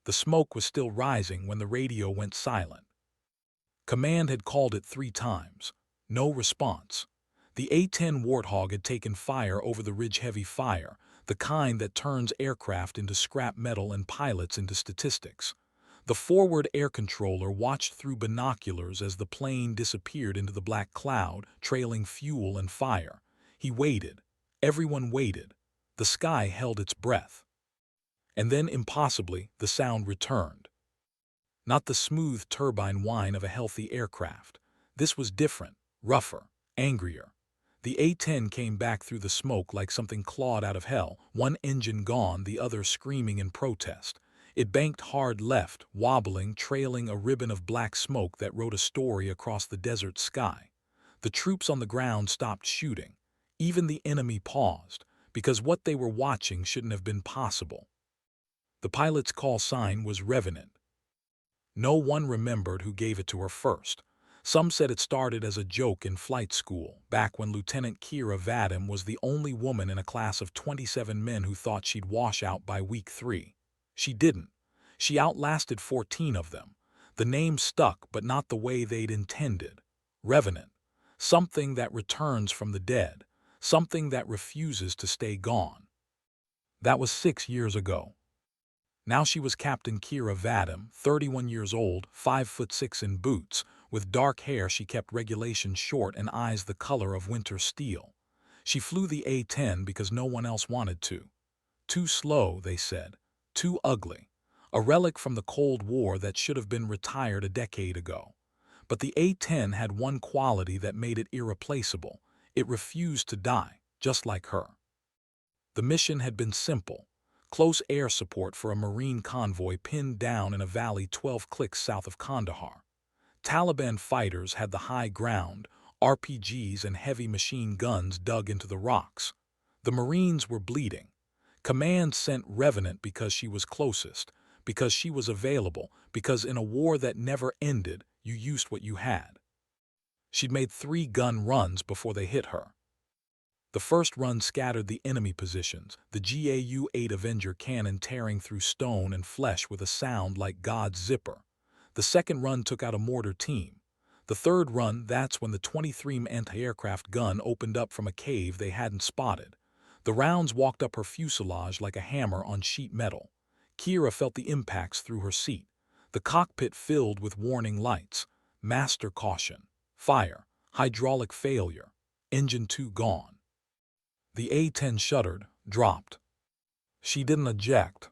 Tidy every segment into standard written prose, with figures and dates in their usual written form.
The smoke was still rising when the radio went silent. Command had called it 3 times. No response. The A-10 Warthog had taken fire over the ridge, heavy fire, the kind that turns aircraft into scrap metal and pilots into statistics. The forward air controller watched through binoculars as the plane disappeared into the black cloud, trailing fuel and fire. He waited. Everyone waited. The sky held its breath. And then, impossibly, the sound returned. Not the smooth turbine whine of a healthy aircraft. This was different, rougher, angrier. The A-10 came back through the smoke like something clawed out of hell, one engine gone, the other screaming in protest. It banked hard left, wobbling, trailing a ribbon of black smoke that wrote a story across the desert sky. The troops on the ground stopped shooting. Even the enemy paused, because what they were watching shouldn't have been possible. The pilot's call sign was Revenant. No one remembered who gave it to her first. Some said it started as a joke in flight school, back when Lieutenant Kira Vadim was the only woman in a class of 27 men who thought she'd wash out by week 3. She didn't. She outlasted 14 of them. The name stuck, but not the way they'd intended. Revenant. Something that returns from the dead. Something that refuses to stay gone. That was 6 years ago. Now she was Captain Kira Vadim, 31 years old, 5'6" in boots. With dark hair she kept regulation short and eyes the color of winter steel. She flew the A-10 because no one else wanted to. Too slow, they said. Too ugly. A relic from the Cold War that should have been retired a decade ago. But the A-10 had one quality that made it irreplaceable. It refused to die, just like her. The mission had been simple. Close air support for a Marine convoy pinned down in a valley 12 clicks south of Kandahar. Taliban fighters had the high ground, RPGs and heavy machine guns dug into the rocks. The Marines were bleeding. Command sent Revenant because she was closest, because she was available, because in a war that never ended, you used what you had. She'd made 3 gun runs before they hit her. The first run scattered the enemy positions, the GAU-8 Avenger cannon tearing through stone and flesh with a sound like God's zipper. The second run took out a mortar team. The third run, that's when the 23mm anti-aircraft gun opened up from a cave they hadn't spotted. The rounds walked up her fuselage like a hammer on sheet metal. Kira felt the impacts through her seat. The cockpit filled with warning lights. Master caution. Fire. Hydraulic failure. Engine 2 gone. The A-10 shuddered, dropped. She didn't eject.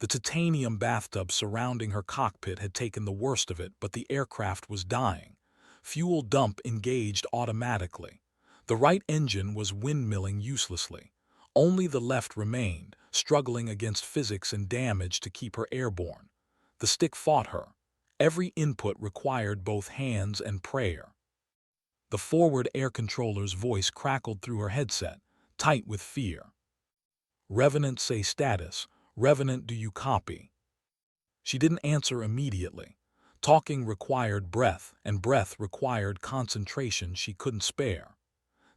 The titanium bathtub surrounding her cockpit had taken the worst of it, but the aircraft was dying. Fuel dump engaged automatically. The right engine was windmilling uselessly. Only the left remained, struggling against physics and damage to keep her airborne. The stick fought her. Every input required both hands and prayer. The forward air controller's voice crackled through her headset, tight with fear. Revenant, say status. Revenant, do you copy? She didn't answer immediately. Talking required breath, and breath required concentration she couldn't spare.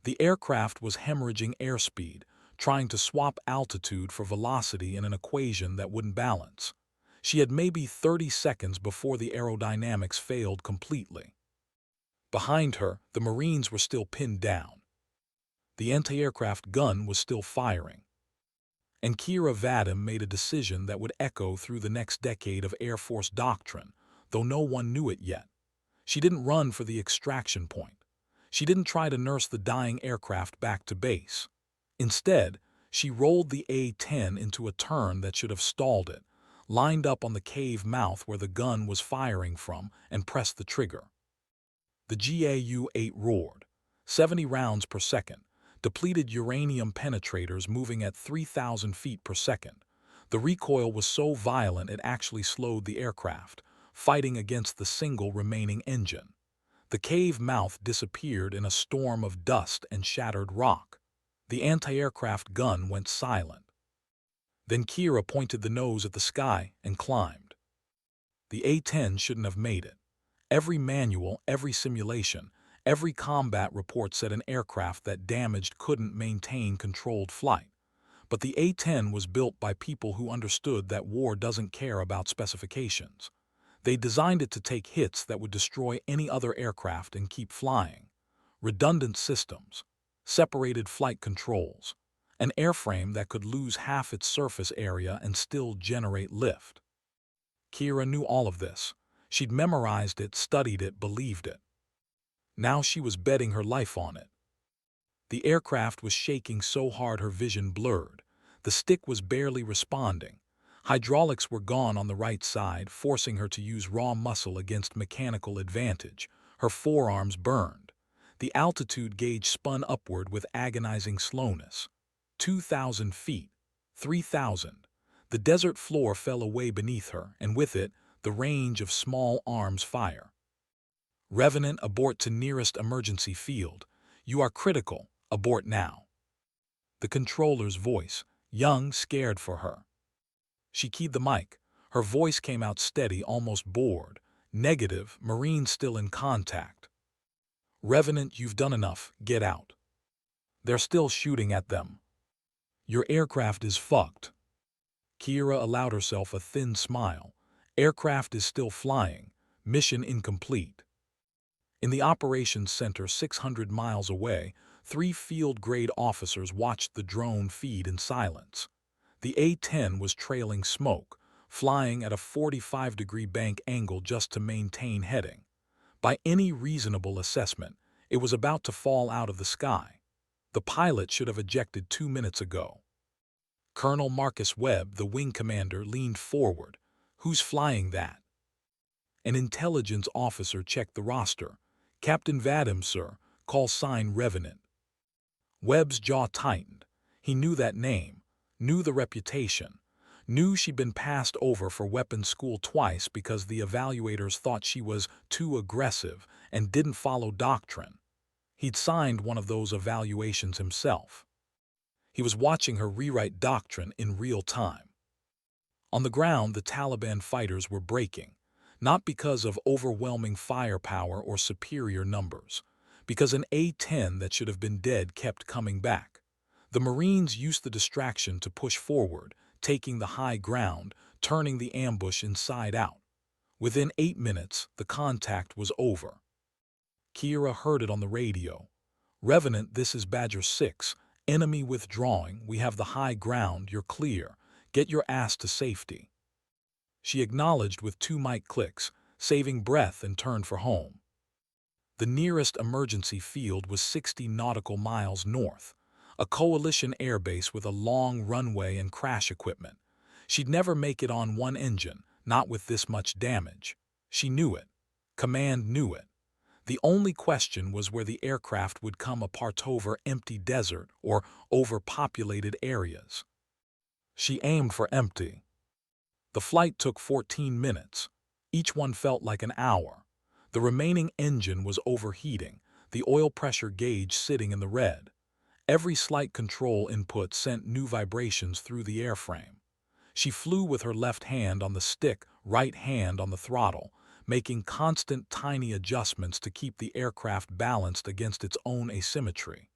The aircraft was hemorrhaging airspeed, trying to swap altitude for velocity in an equation that wouldn't balance. She had maybe 30 seconds before the aerodynamics failed completely. Behind her, the Marines were still pinned down. The anti-aircraft gun was still firing. And Kira Vadim made a decision that would echo through the next decade of Air Force doctrine, though no one knew it yet. She didn't run for the extraction point. She didn't try to nurse the dying aircraft back to base. Instead, she rolled the A-10 into a turn that should have stalled it, lined up on the cave mouth where the gun was firing from, and pressed the trigger. The GAU-8 roared, 70 rounds per second, depleted uranium penetrators moving at 3,000 feet per second. The recoil was so violent it actually slowed the aircraft, fighting against the single remaining engine. The cave mouth disappeared in a storm of dust and shattered rock. The anti-aircraft gun went silent. Then Kira pointed the nose at the sky and climbed. The A-10 shouldn't have made it. Every manual, every simulation, every combat report said an aircraft that damaged couldn't maintain controlled flight. But the A-10 was built by people who understood that war doesn't care about specifications. They designed it to take hits that would destroy any other aircraft and keep flying. Redundant systems, separated flight controls, an airframe that could lose half its surface area and still generate lift. Kira knew all of this. She'd memorized it, studied it, believed it. Now she was betting her life on it. The aircraft was shaking so hard her vision blurred. The stick was barely responding. Hydraulics were gone on the right side, forcing her to use raw muscle against mechanical advantage. Her forearms burned. The altitude gauge spun upward with agonizing slowness. 2,000 feet. 3,000. The desert floor fell away beneath her, and with it, the range of small arms fire. Revenant, abort to nearest emergency field. You are critical. Abort now. The controller's voice, young, scared for her. She keyed the mic. Her voice came out steady, almost bored. Negative, Marine still in contact. Revenant, you've done enough. Get out. They're still shooting at them. Your aircraft is fucked. Kira allowed herself a thin smile. Aircraft is still flying. Mission incomplete. In the operations center 600 miles away, 3 field-grade officers watched the drone feed in silence. The A-10 was trailing smoke, flying at a 45-degree bank angle just to maintain heading. By any reasonable assessment, it was about to fall out of the sky. The pilot should have ejected 2 minutes ago. Colonel Marcus Webb, the wing commander, leaned forward. Who's flying that? An intelligence officer checked the roster. Captain Vadim, sir. Call sign Revenant. Webb's jaw tightened. He knew that name, knew the reputation, knew she'd been passed over for weapons school twice because the evaluators thought she was too aggressive and didn't follow doctrine. He'd signed one of those evaluations himself. He was watching her rewrite doctrine in real time. On the ground, the Taliban fighters were breaking, not because of overwhelming firepower or superior numbers, because an A-10 that should have been dead kept coming back. The Marines used the distraction to push forward, taking the high ground, turning the ambush inside out. Within 8 minutes, the contact was over. Kira heard it on the radio. Revenant, this is Badger 6. Enemy withdrawing. We have the high ground. You're clear. Get your ass to safety. She acknowledged with 2 mic clicks, saving breath, and turned for home. The nearest emergency field was 60 nautical miles north, a coalition airbase with a long runway and crash equipment. She'd never make it on one engine, not with this much damage. She knew it. Command knew it. The only question was where the aircraft would come apart, over empty desert or overpopulated areas. She aimed for empty. The flight took 14 minutes. Each one felt like an hour. The remaining engine was overheating, the oil pressure gauge sitting in the red. Every slight control input sent new vibrations through the airframe. She flew with her left hand on the stick, right hand on the throttle, making constant tiny adjustments to keep the aircraft balanced against its own asymmetry.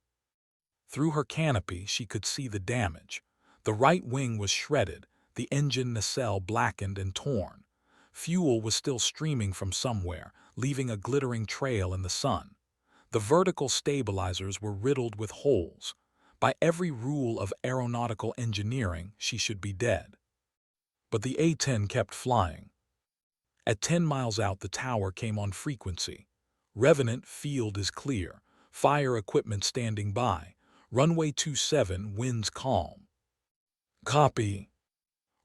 Through her canopy, she could see the damage. The right wing was shredded, the engine nacelle blackened and torn. Fuel was still streaming from somewhere, leaving a glittering trail in the sun. The vertical stabilizers were riddled with holes. By every rule of aeronautical engineering, she should be dead. But the A-10 kept flying. At 10 miles out, the tower came on frequency. Revenant, field is clear. Fire equipment standing by. Runway 27, winds calm. Copy.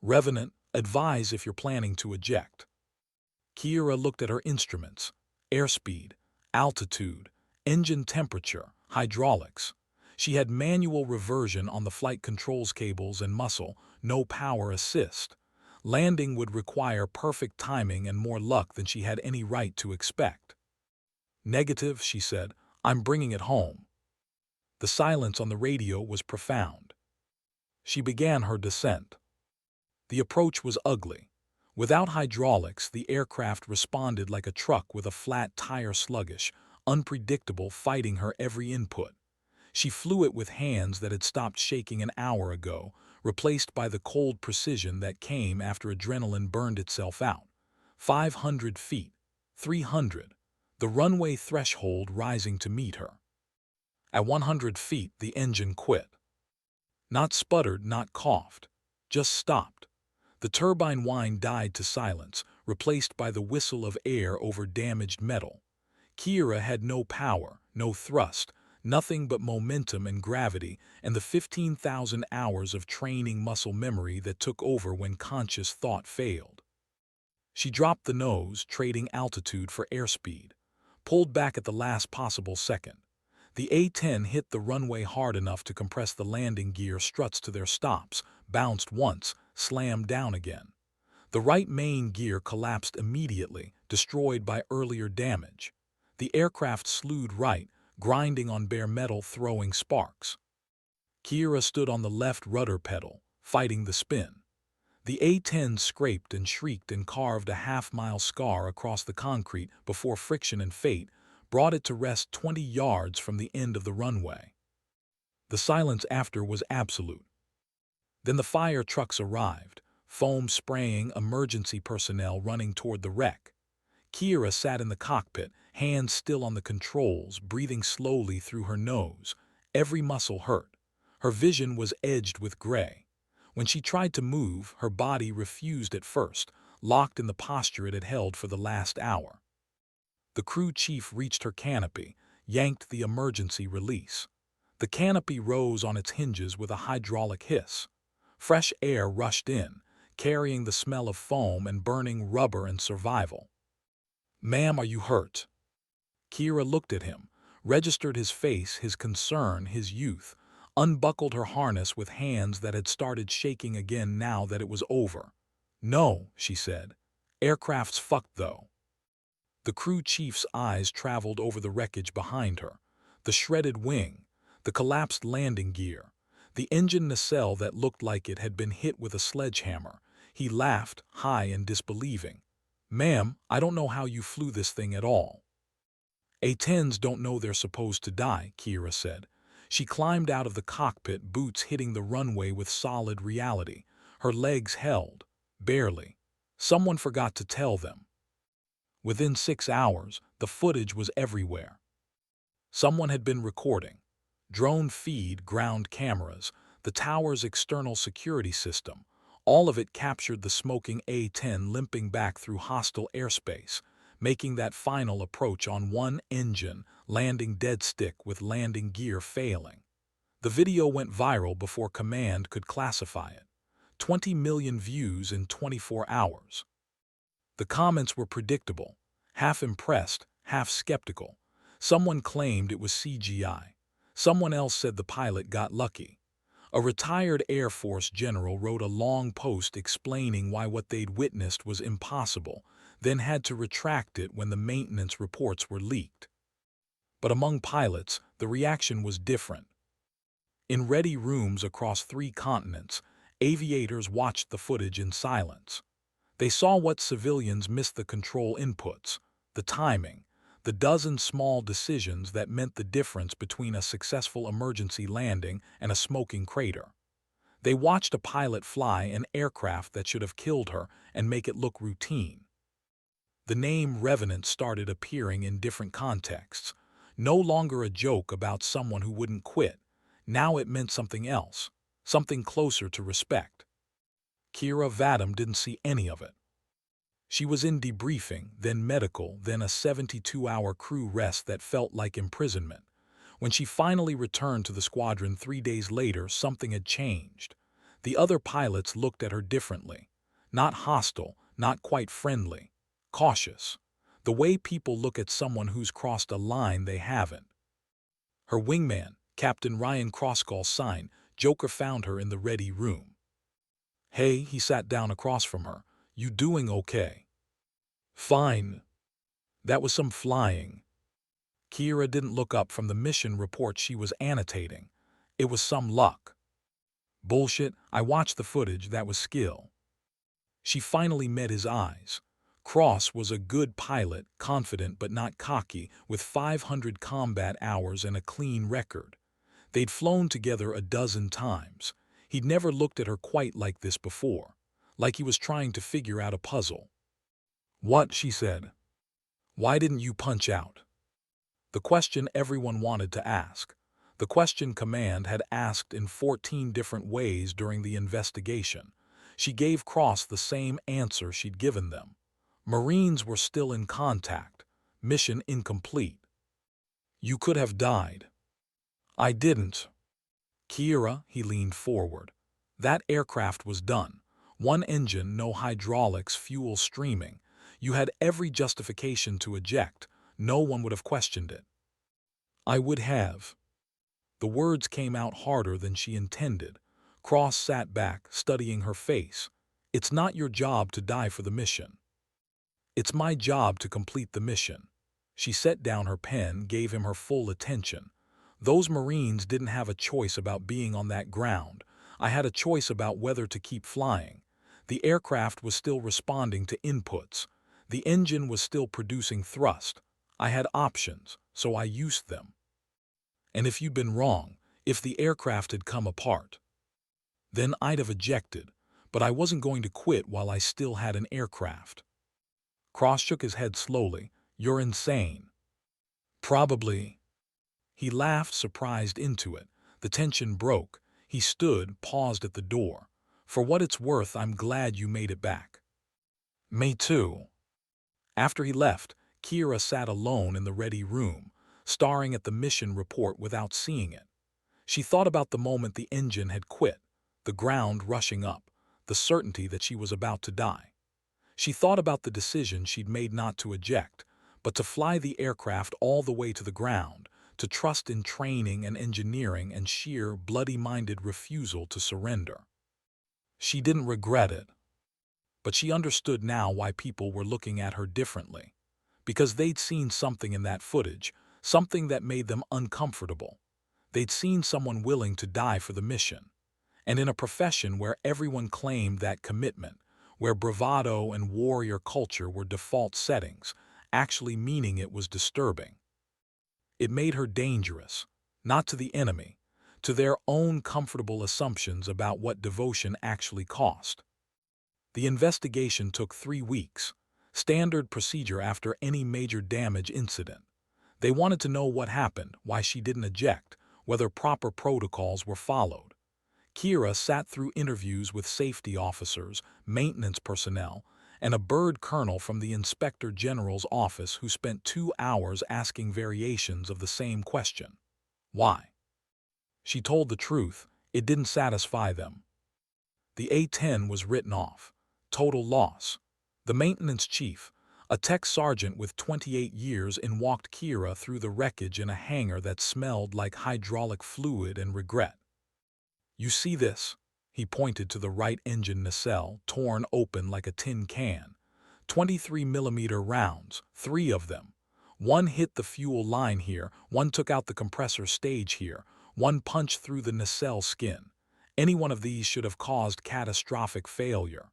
Revenant, advise if you're planning to eject. Kira looked at her instruments. Airspeed, altitude, engine temperature, hydraulics. She had manual reversion on the flight controls cables and muscle, no power assist. Landing would require perfect timing and more luck than she had any right to expect. Negative, she said. I'm bringing it home. The silence on the radio was profound. She began her descent. The approach was ugly. Without hydraulics, the aircraft responded like a truck with a flat tire, sluggish, unpredictable, fighting her every input. She flew it with hands that had stopped shaking an hour ago, replaced by the cold precision that came after adrenaline burned itself out. 500 feet, 300, the runway threshold rising to meet her. At 100 feet, the engine quit. Not sputtered, not coughed, just stopped. The turbine whine died to silence, replaced by the whistle of air over damaged metal. Kira had no power, no thrust, nothing but momentum and gravity and the 15,000 hours of training muscle memory that took over when conscious thought failed. She dropped the nose, trading altitude for airspeed, pulled back at the last possible second. The A-10 hit the runway hard enough to compress the landing gear struts to their stops, bounced once, slammed down again. The right main gear collapsed immediately, destroyed by earlier damage. The aircraft slewed right, grinding on bare metal, throwing sparks. Kira stood on the left rudder pedal, fighting the spin. The A-10 scraped and shrieked and carved a half-mile scar across the concrete before friction and fate brought it to rest 20 yards from the end of the runway. The silence after was absolute. Then the fire trucks arrived, foam spraying, emergency personnel running toward the wreck. Kira sat in the cockpit, hands still on the controls, breathing slowly through her nose. Every muscle hurt. Her vision was edged with gray. When she tried to move, her body refused at first, locked in the posture it had held for the last hour. The crew chief reached her canopy, yanked the emergency release. The canopy rose on its hinges with a hydraulic hiss. Fresh air rushed in, carrying the smell of foam and burning rubber and survival. "Ma'am, are you hurt?" Kira looked at him, registered his face, his concern, his youth, unbuckled her harness with hands that had started shaking again now that it was over. "No," she said. "Aircraft's fucked, though." The crew chief's eyes traveled over the wreckage behind her. The shredded wing, the collapsed landing gear, the engine nacelle that looked like it had been hit with a sledgehammer. He laughed, high and disbelieving. "Ma'am, I don't know how you flew this thing at all." "A-10s don't know they're supposed to die," Kira said. She climbed out of the cockpit, boots hitting the runway with solid reality. Her legs held, barely. Someone forgot to tell them. Within 6 hours, the footage was everywhere. Someone had been recording. Drone feed, ground cameras, the tower's external security system. All of it captured the smoking A-10 limping back through hostile airspace, making that final approach on one engine, landing dead stick with landing gear failing. The video went viral before command could classify it. 20 million views in 24 hours. The comments were predictable, half impressed, half skeptical. Someone claimed it was CGI. Someone else said the pilot got lucky. A retired Air Force general wrote a long post explaining why what they'd witnessed was impossible, then had to retract it when the maintenance reports were leaked. But among pilots, the reaction was different. In ready rooms across 3 continents, aviators watched the footage in silence. They saw what civilians missed: the control inputs, the timing, the dozen small decisions that meant the difference between a successful emergency landing and a smoking crater. They watched a pilot fly an aircraft that should have killed her and make it look routine. The name Revenant started appearing in different contexts. No longer a joke about someone who wouldn't quit. Now it meant something else, something closer to respect. Kira Vadam didn't see any of it. She was in debriefing, then medical, then a 72-hour crew rest that felt like imprisonment. When she finally returned to the squadron 3 days later, something had changed. The other pilots looked at her differently. Not hostile, not quite friendly. Cautious. The way people look at someone who's crossed a line they haven't. Her wingman, Captain Ryan Crosscall sign, Joker found her in the ready room. "Hey," he sat down across from her. "You doing okay?" "Fine." "That was some flying." Kira didn't look up from the mission report she was annotating. "It was some luck." "Bullshit, I watched the footage, that was skill." She finally met his eyes. Cross was a good pilot, confident but not cocky, with 500 combat hours and a clean record. They'd flown together a dozen times. He'd never looked at her quite like this before, like he was trying to figure out a puzzle. "What?" she said. "Why didn't you punch out?" The question everyone wanted to ask. The question Command had asked in 14 different ways during the investigation. She gave Cross the same answer she'd given them. Marines were still in contact. Mission incomplete. "You could have died." "I didn't." "Kira," he leaned forward. "That aircraft was done. One engine, no hydraulics, fuel streaming. You had every justification to eject. No one would have questioned it." "I would have." The words came out harder than she intended. Cross sat back, studying her face. "It's not your job to die for the mission." "It's my job to complete the mission." She set down her pen, gave him her full attention. "Those Marines didn't have a choice about being on that ground. I had a choice about whether to keep flying. The aircraft was still responding to inputs. The engine was still producing thrust. I had options, so I used them. And if you'd been wrong, if the aircraft had come apart, then I'd have ejected, but I wasn't going to quit while I still had an aircraft." Cross shook his head slowly. "You're insane." "Probably." He laughed, surprised into it. The tension broke. He stood, paused at the door. "For what it's worth, I'm glad you made it back." "Me too." After he left, Kira sat alone in the ready room, staring at the mission report without seeing it. She thought about the moment the engine had quit, the ground rushing up, the certainty that she was about to die. She thought about the decision she'd made not to eject, but to fly the aircraft all the way to the ground, to trust in training and engineering and sheer, bloody-minded refusal to surrender. She didn't regret it. But she understood now why people were looking at her differently. Because they'd seen something in that footage, something that made them uncomfortable. They'd seen someone willing to die for the mission. And in a profession where everyone claimed that commitment, where bravado and warrior culture were default settings, actually meaning it was disturbing. It made her dangerous, not to the enemy, to their own comfortable assumptions about what devotion actually cost. The investigation took 3 weeks, standard procedure after any major damage incident. They wanted to know what happened, why she didn't eject, whether proper protocols were followed. Kira sat through interviews with safety officers, maintenance personnel, and a bird colonel from the Inspector General's office who spent 2 hours asking variations of the same question. Why? She told the truth. It didn't satisfy them. The A-10 was written off. Total loss. The maintenance chief, a tech sergeant with 28 years, walked Kira through the wreckage in a hangar that smelled like hydraulic fluid and regret. "You see this?" He pointed to the right engine nacelle, torn open like a tin can. 23mm rounds, 3 of them. One hit the fuel line here, one took out the compressor stage here, one punched through the nacelle skin. Any one of these should have caused catastrophic failure.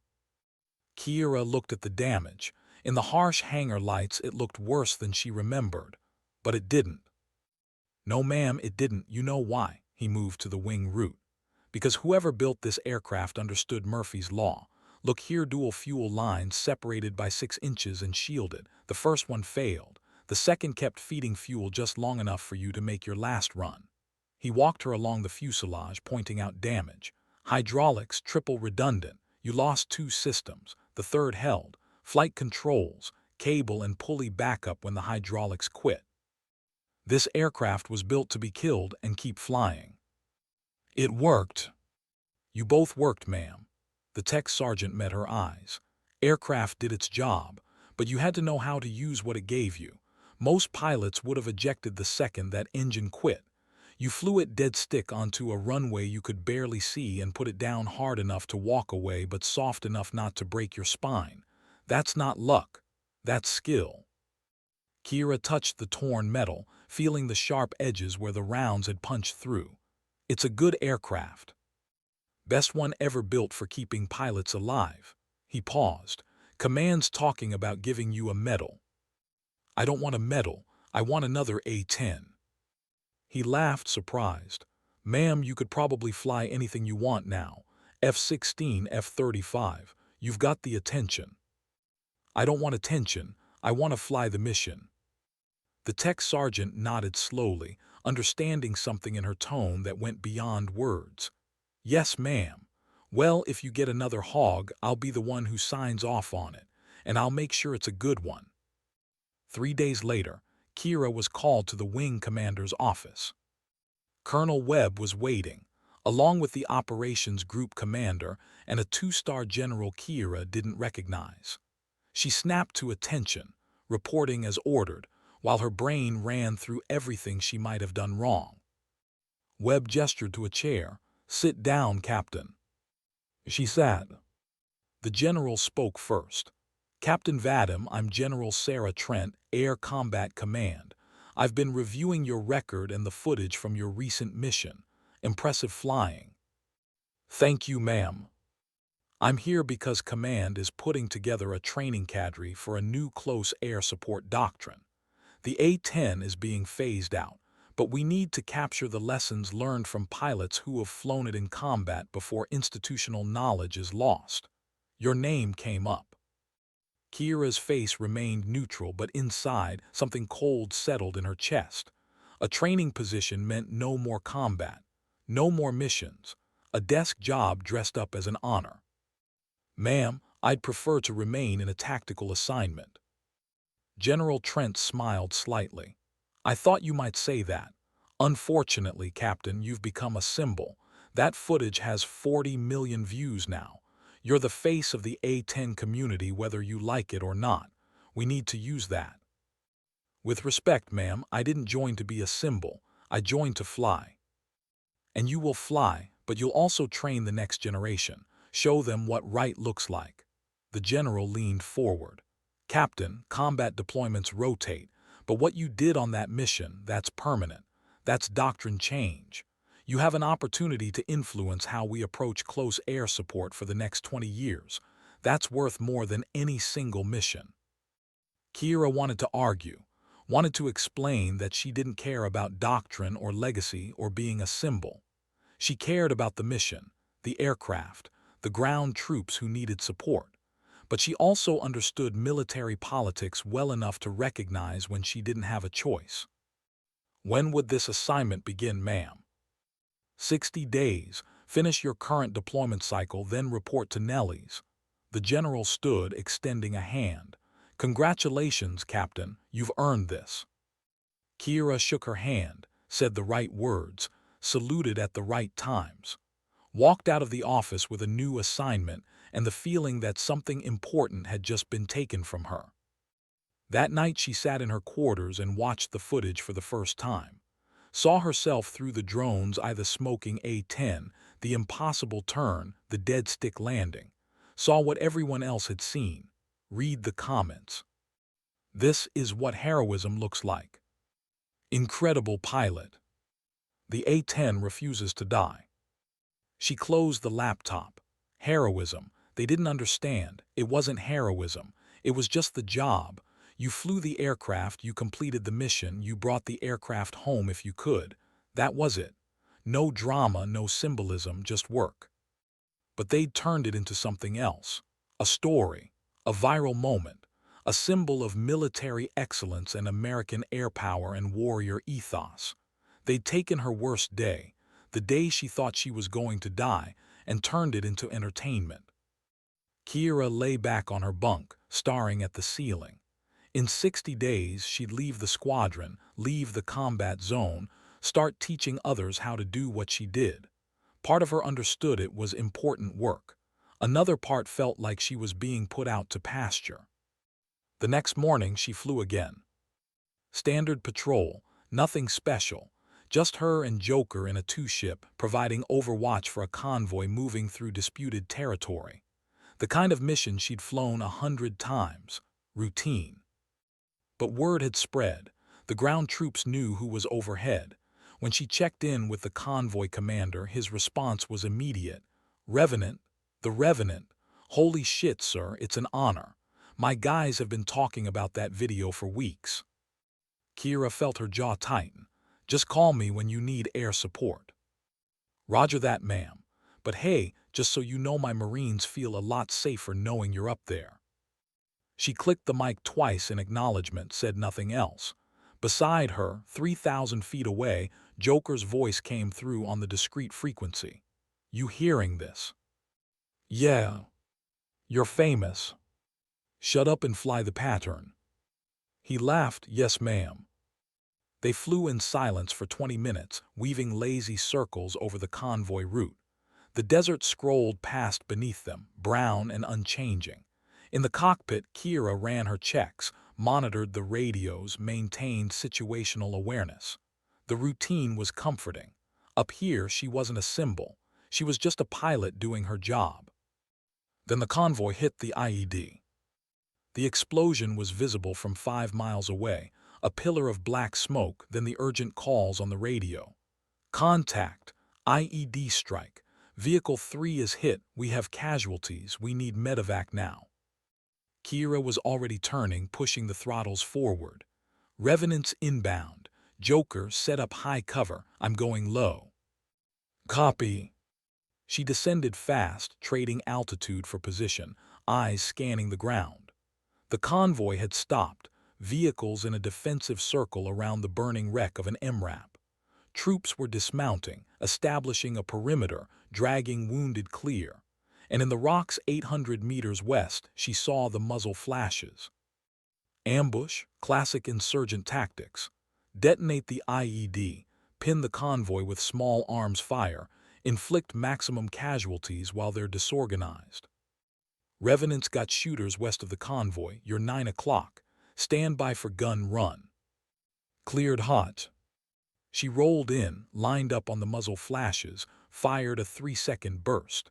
Kira looked at the damage. In the harsh hangar lights, it looked worse than she remembered. But it didn't. "No, ma'am, it didn't. You know why?" He moved to the wing route. "Because whoever built this aircraft understood Murphy's Law. Look here, dual fuel lines separated by 6 inches and shielded. The first one failed. The second kept feeding fuel just long enough for you to make your last run." He walked her along the fuselage, pointing out damage. "Hydraulics, triple redundant. You lost 2 systems. The third held. Flight controls, cable and pulley backup when the hydraulics quit. This aircraft was built to be killed and keep flying." "It worked." "You both worked, ma'am." The tech sergeant met her eyes. "Aircraft did its job, but you had to know how to use what it gave you. Most pilots would have ejected the second that engine quit. You flew it dead stick onto a runway you could barely see and put it down hard enough to walk away but soft enough not to break your spine. That's not luck. That's skill." Kira touched the torn metal, feeling the sharp edges where the rounds had punched through. "It's a good aircraft. Best one ever built for keeping pilots alive." He paused. "Command's talking about giving you a medal." "I don't want a medal. I want another A-10." He laughed, surprised. Ma'am, you could probably fly anything you want now. F-16, F-35. You've got the attention. I don't want attention. I want to fly the mission. The tech sergeant nodded slowly, understanding something in her tone that went beyond words. Yes, ma'am. Well, if you get another hog, I'll be the one who signs off on it, and I'll make sure it's a good one. 3 days later, Kira was called to the wing commander's office. Colonel Webb was waiting, along with the operations group commander and a 2-star general Kira didn't recognize. She snapped to attention, reporting as ordered, while her brain ran through everything she might have done wrong. Webb gestured to a chair. "Sit down, Captain." She sat. The general spoke first. "Captain Vadim, I'm General Sarah Trent, Air Combat Command. I've been reviewing your record and the footage from your recent mission. Impressive flying." "Thank you, ma'am. I'm here because Command is putting together a training cadre for a new close air support doctrine. The A-10 is being phased out, but we need to capture the lessons learned from pilots who have flown it in combat before institutional knowledge is lost. Your name came up." Kira's face remained neutral, but inside, something cold settled in her chest. A training position meant no more combat, no more missions, a desk job dressed up as an honor. "Ma'am, I'd prefer to remain in a tactical assignment." General Trent smiled slightly. "I thought you might say that. Unfortunately, Captain, you've become a symbol. That footage has 40 million views now. You're the face of the A-10 community whether you like it or not. We need to use that." "With respect, ma'am, I didn't join to be a symbol. I joined to fly." "And you will fly, but you'll also train the next generation. Show them what right looks like." The general leaned forward. "Captain, combat deployments rotate, but what you did on that mission, that's permanent. That's doctrine change. You have an opportunity to influence how we approach close air support for the next 20 years. That's worth more than any single mission." Kira wanted to argue, wanted to explain that she didn't care about doctrine or legacy or being a symbol. She cared about the mission, the aircraft, the ground troops who needed support. But she also understood military politics well enough to recognize when she didn't have a choice. "When would this assignment begin, ma'am?" 60 days. Finish your current deployment cycle, then report to Nellie's." The general stood, extending a hand. "Congratulations, Captain. You've earned this." Kira shook her hand, said the right words, saluted at the right times, walked out of the office with a new assignment and the feeling that something important had just been taken from her. That night she sat in her quarters and watched the footage for the first time. Saw herself through the drones, the smoking A-10, the impossible turn, the dead stick landing. Saw what everyone else had seen. Read the comments. "This is what heroism looks like." "Incredible pilot." "The A-10 refuses to die." She closed the laptop. Heroism. They didn't understand. It wasn't heroism. It was just the job. You flew the aircraft, you completed the mission, you brought the aircraft home if you could. That was it. No drama, no symbolism, just work. But they'd turned it into something else. A story. A viral moment. A symbol of military excellence and American air power and warrior ethos. They'd taken her worst day, the day she thought she was going to die, and turned it into entertainment. Kira lay back on her bunk, staring at the ceiling. In 60 days, she'd leave the squadron, leave the combat zone, start teaching others how to do what she did. Part of her understood it was important work. Another part felt like she was being put out to pasture. The next morning, she flew again. Standard patrol, nothing special. Just her and Joker in a 2-ship, providing overwatch for a convoy moving through disputed territory. The kind of mission she'd flown 100 times. Routine. But word had spread. The ground troops knew who was overhead. When she checked in with the convoy commander, his response was immediate. "Revenant? The Revenant? Holy shit, sir, it's an honor. My guys have been talking about that video for weeks." Kira felt her jaw tighten. "Just call me when you need air support." Roger that, ma'am. But hey, just so you know, my Marines feel a lot safer knowing you're up there. She clicked the mic twice in acknowledgement, said nothing else. Beside her, 3,000 feet away, Joker's voice came through on the discreet frequency. You hearing this? Yeah. You're famous. Shut up and fly the pattern. He laughed, yes ma'am. They flew in silence for 20 minutes, weaving lazy circles over the convoy route. The desert scrolled past beneath them, brown and unchanging. In the cockpit, Kira ran her checks, monitored the radios, maintained situational awareness. The routine was comforting. Up here, she wasn't a symbol. She was just a pilot doing her job. Then the convoy hit the IED. The explosion was visible from 5 miles away, a pillar of black smoke, then the urgent calls on the radio. Contact, IED strike. Vehicle 3 is hit, we have casualties, we need medevac now. Kira was already turning, pushing the throttles forward. Revenants inbound. Joker, set up high cover, I'm going low. Copy. She descended fast, trading altitude for position, eyes scanning the ground. The convoy had stopped, vehicles in a defensive circle around the burning wreck of an MRAP. Troops were dismounting, establishing a perimeter, dragging wounded clear. And in the rocks 800 meters west, she saw the muzzle flashes. Ambush, classic insurgent tactics. Detonate the IED, pin the convoy with small arms fire, inflict maximum casualties while they're disorganized. Revenants got shooters west of the convoy, you're 9 o'clock. Stand by for gun run. Cleared hot. She rolled in, lined up on the muzzle flashes, fired a 3-second burst.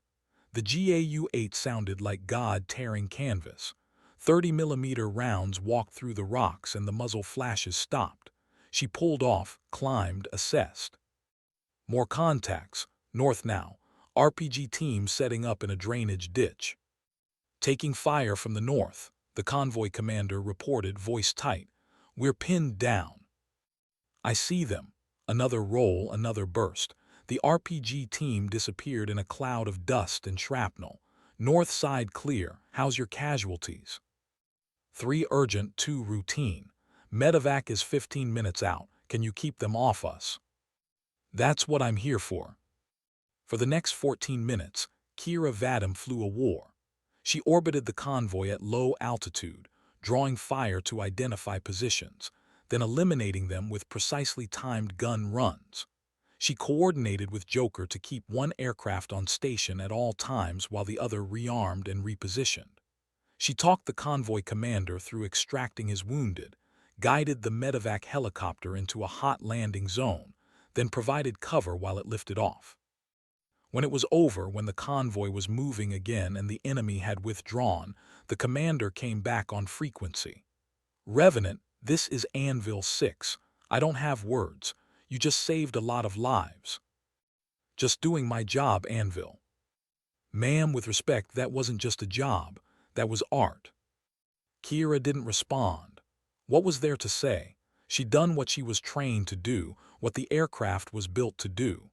The GAU-8 sounded like God tearing canvas. 30mm rounds walked through the rocks and the muzzle flashes stopped. She pulled off, climbed, assessed. More contacts, north now. RPG team setting up in a drainage ditch. Taking fire from the north, the convoy commander reported, voice tight. We're pinned down. I see them. Another roll, another burst. The RPG team disappeared in a cloud of dust and shrapnel. North side clear. How's your casualties? 3 urgent, 2 routine. Medevac is 15 minutes out. Can you keep them off us? That's what I'm here for. For the next 14 minutes, Kira Vadim flew a war. She orbited the convoy at low altitude, drawing fire to identify positions, then eliminating them with precisely timed gun runs. She coordinated with Joker to keep one aircraft on station at all times while the other rearmed and repositioned. She talked the convoy commander through extracting his wounded, guided the medevac helicopter into a hot landing zone, then provided cover while it lifted off. When it was over, when the convoy was moving again and the enemy had withdrawn, the commander came back on frequency. Revenant, this is Anvil 6. I don't have words. You just saved a lot of lives. Just doing my job, Anvil. Ma'am, with respect, that wasn't just a job. That was art. Kira didn't respond. What was there to say? She'd done what she was trained to do, what the aircraft was built to do.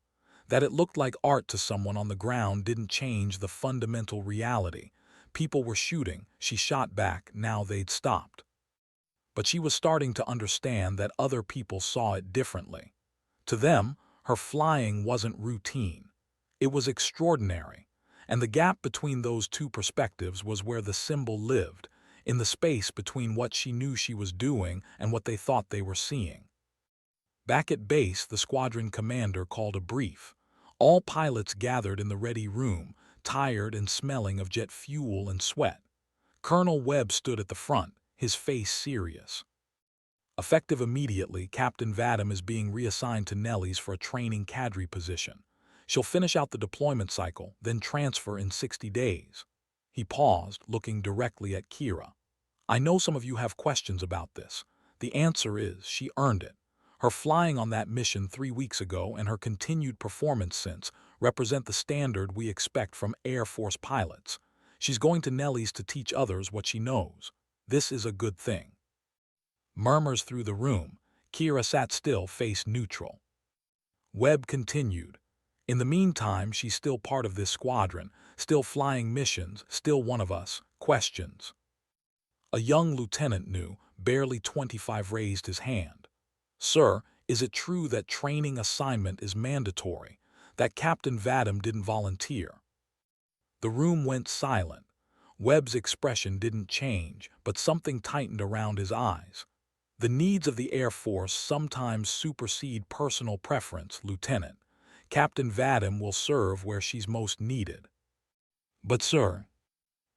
That it looked like art to someone on the ground didn't change the fundamental reality. People were shooting. She shot back. Now they'd stopped. But she was starting to understand that other people saw it differently. To them, her flying wasn't routine. It was extraordinary. And the gap between those two perspectives was where the symbol lived, in the space between what she knew she was doing and what they thought they were seeing. Back at base, the squadron commander called a brief. All pilots gathered in the ready room, tired and smelling of jet fuel and sweat. Colonel Webb stood at the front, his face serious. Effective immediately, Captain Vadim is being reassigned to Nellies for a training cadre position. She'll finish out the deployment cycle, then transfer in 60 days. He paused, looking directly at Kira. I know some of you have questions about this. The answer is, she earned it. Her flying on that mission 3 weeks ago and her continued performance since represent the standard we expect from Air Force pilots. She's going to Nellies to teach others what she knows. This is a good thing. Murmurs through the room. Kira sat still, face neutral. Webb continued. In the meantime, she's still part of this squadron, still flying missions, still one of us. Questions. A young lieutenant knew, barely 25, raised his hand. Sir, is it true that training assignment is mandatory, that Captain Vadam didn't volunteer? The room went silent. Webb's expression didn't change, but something tightened around his eyes. The needs of the Air Force sometimes supersede personal preference, Lieutenant. Captain Vadam will serve where she's most needed. But sir,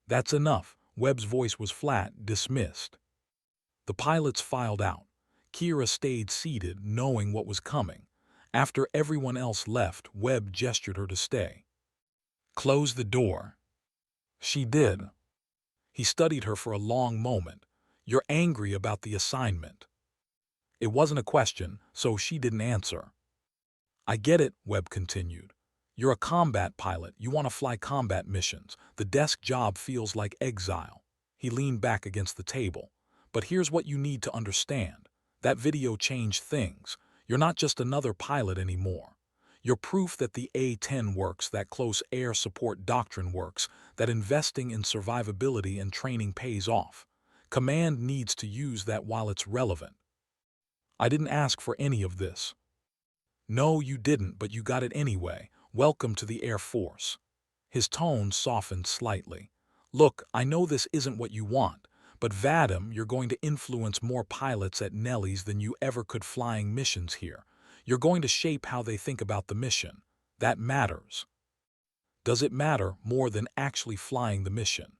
that's enough. Webb's voice was flat, dismissed. The pilots filed out. Kira stayed seated, knowing what was coming. After everyone else left, Webb gestured her to stay. Close the door. She did. He studied her for a long moment. You're angry about the assignment. It wasn't a question, so she didn't answer. I get it, Webb continued. You're a combat pilot. You want to fly combat missions. The desk job feels like exile. He leaned back against the table. But here's what you need to understand. That video changed things. You're not just another pilot anymore. You're proof that the A-10 works, that close air support doctrine works, that investing in survivability and training pays off. Command needs to use that while it's relevant. I didn't ask for any of this. No, you didn't, but you got it anyway. Welcome to the Air Force. His tone softened slightly. Look, I know this isn't what you want, but Vadam, you're going to influence more pilots at Nellie's than you ever could flying missions here. You're going to shape how they think about the mission. That matters. Does it matter more than actually flying the mission?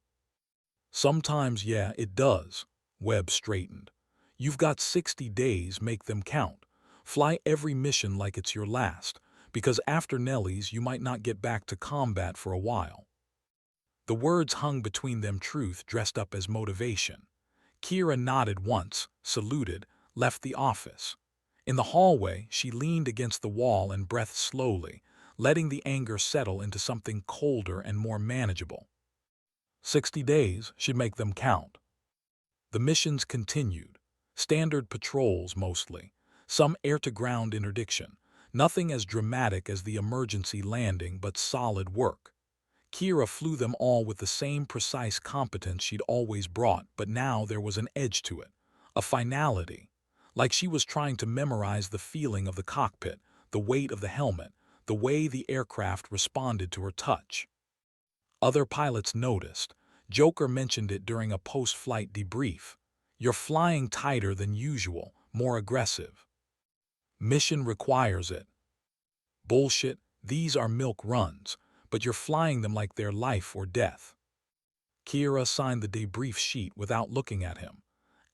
Sometimes, yeah, it does. Webb straightened. You've got 60 days, make them count. Fly every mission like it's your last, because after Nellie's you might not get back to combat for a while. The words hung between them, truth dressed up as motivation. Kira nodded once, saluted, left the office. In the hallway, she leaned against the wall and breathed slowly, letting the anger settle into something colder and more manageable. 60 days should make them count. The missions continued. Standard patrols mostly. Some air-to-ground interdiction. Nothing as dramatic as the emergency landing, but solid work. Kira flew them all with the same precise competence she'd always brought, but now there was an edge to it. A finality. Like she was trying to memorize the feeling of the cockpit, the weight of the helmet, the way the aircraft responded to her touch. Other pilots noticed. Joker mentioned it during a post-flight debrief. You're flying tighter than usual, more aggressive. Mission requires it. Bullshit, these are milk runs, but you're flying them like they're life or death. Kira signed the debrief sheet without looking at him.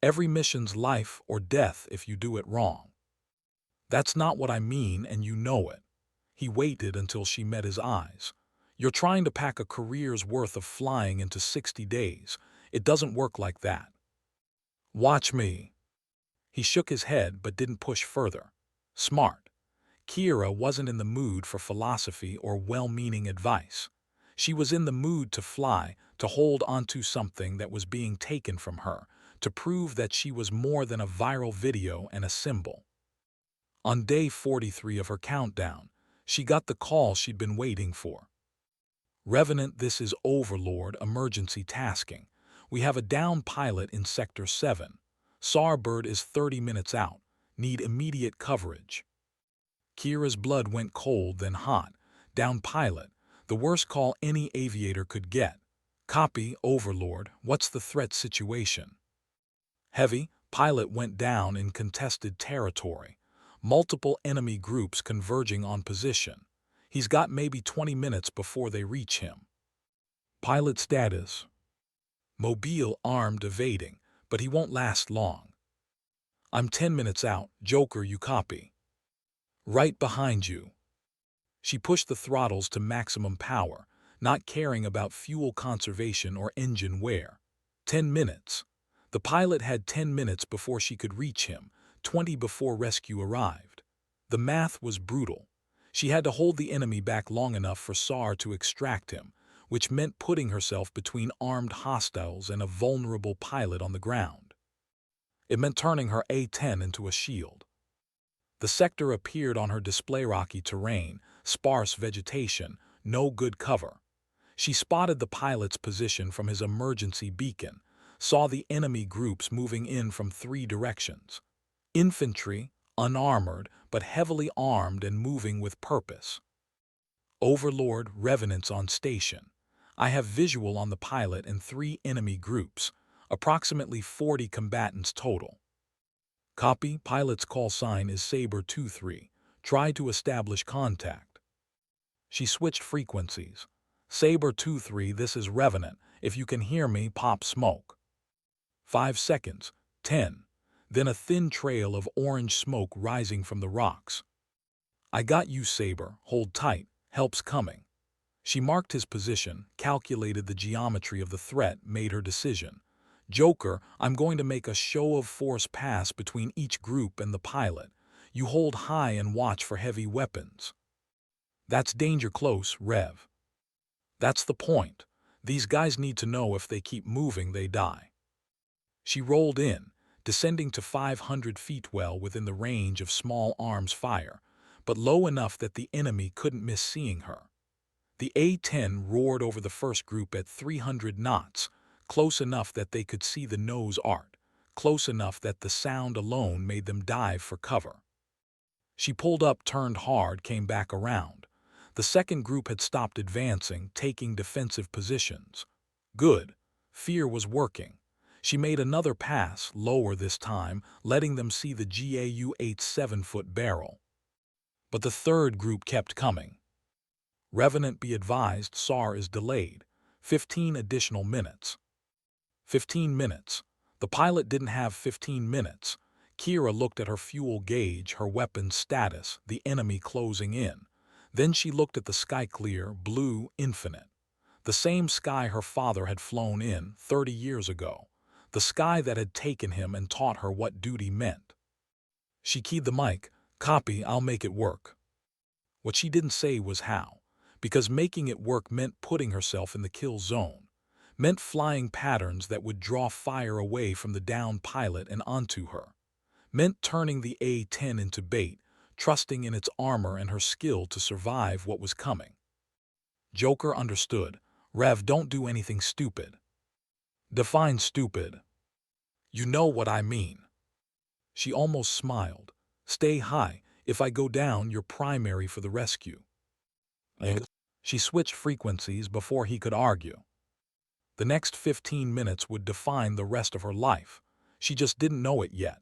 Every mission's life or death if you do it wrong. That's not what I mean, and you know it. He waited until she met his eyes. You're trying to pack a career's worth of flying into 60 days. It doesn't work like that. Watch me. He shook his head but didn't push further. Smart. Kira wasn't in the mood for philosophy or well-meaning advice. She was in the mood to fly, to hold onto something that was being taken from her, to prove that she was more than a viral video and a symbol. On day 43 of her countdown, she got the call she'd been waiting for. Revenant, this is Overlord emergency tasking. We have a down pilot in Sector 7. Starbird is 30 minutes out. Need immediate coverage. Kira's blood went cold, then hot. Down pilot. The worst call any aviator could get. Copy, Overlord. What's the threat situation? Heavy. Pilot went down in contested territory. Multiple enemy groups converging on position. He's got maybe 20 minutes before they reach him. Pilot status. Mobile armed evading, but he won't last long. I'm 10 minutes out. Joker, you copy? Right behind you. She pushed the throttles to maximum power, not caring about fuel conservation or engine wear. 10 minutes. The pilot had 10 minutes before she could reach him, 20 before rescue arrived. The math was brutal. She had to hold the enemy back long enough for SAR to extract him, which meant putting herself between armed hostiles and a vulnerable pilot on the ground. It meant turning her A-10 into a shield. The sector appeared on her display, rocky terrain, sparse vegetation, no good cover. She spotted the pilot's position from his emergency beacon, saw the enemy groups moving in from 3 directions. Infantry, unarmored, but heavily armed and moving with purpose. Overlord Revenants on station. I have visual on the pilot and 3 enemy groups, approximately 40 combatants total. Copy, pilot's call sign is Saber 23. Try to establish contact. She switched frequencies. Saber 23, this is Revenant. If you can hear me, pop smoke. 5 seconds. 10. Then a thin trail of orange smoke rising from the rocks. I got you, Saber. Hold tight. Help's coming. She marked his position, calculated the geometry of the threat, made her decision. Joker, I'm going to make a show of force pass between each group and the pilot. You hold high and watch for heavy weapons. That's danger close, Rev. That's the point. These guys need to know if they keep moving, they die. She rolled in, descending to 500 feet well within the range of small arms fire, but low enough that the enemy couldn't miss seeing her. The A-10 roared over the first group at 300 knots, close enough that they could see the nose art, close enough that the sound alone made them dive for cover. She pulled up, turned hard, came back around. The second group had stopped advancing, taking defensive positions. Good. Fear was working. She made another pass, lower this time, letting them see the GAU-8's 7-foot barrel. But the third group kept coming. Revenant, be advised, SAR is delayed. 15 additional minutes. 15 minutes. The pilot didn't have 15 minutes. Kira looked at her fuel gauge, her weapons status, the enemy closing in. Then she looked at the sky, clear, blue, infinite. The same sky her father had flown in 30 years ago. The sky that had taken him and taught her what duty meant. She keyed the mic. Copy, I'll make it work. What she didn't say was how, because making it work meant putting herself in the kill zone, meant flying patterns that would draw fire away from the downed pilot and onto her, meant turning the A-10 into bait, trusting in its armor and her skill to survive what was coming. Joker understood. Rev, don't do anything stupid. Define stupid. You know what I mean. She almost smiled. Stay high. If I go down, you're primary for the rescue. She switched frequencies before he could argue. The next 15 minutes would define the rest of her life. She just didn't know it yet.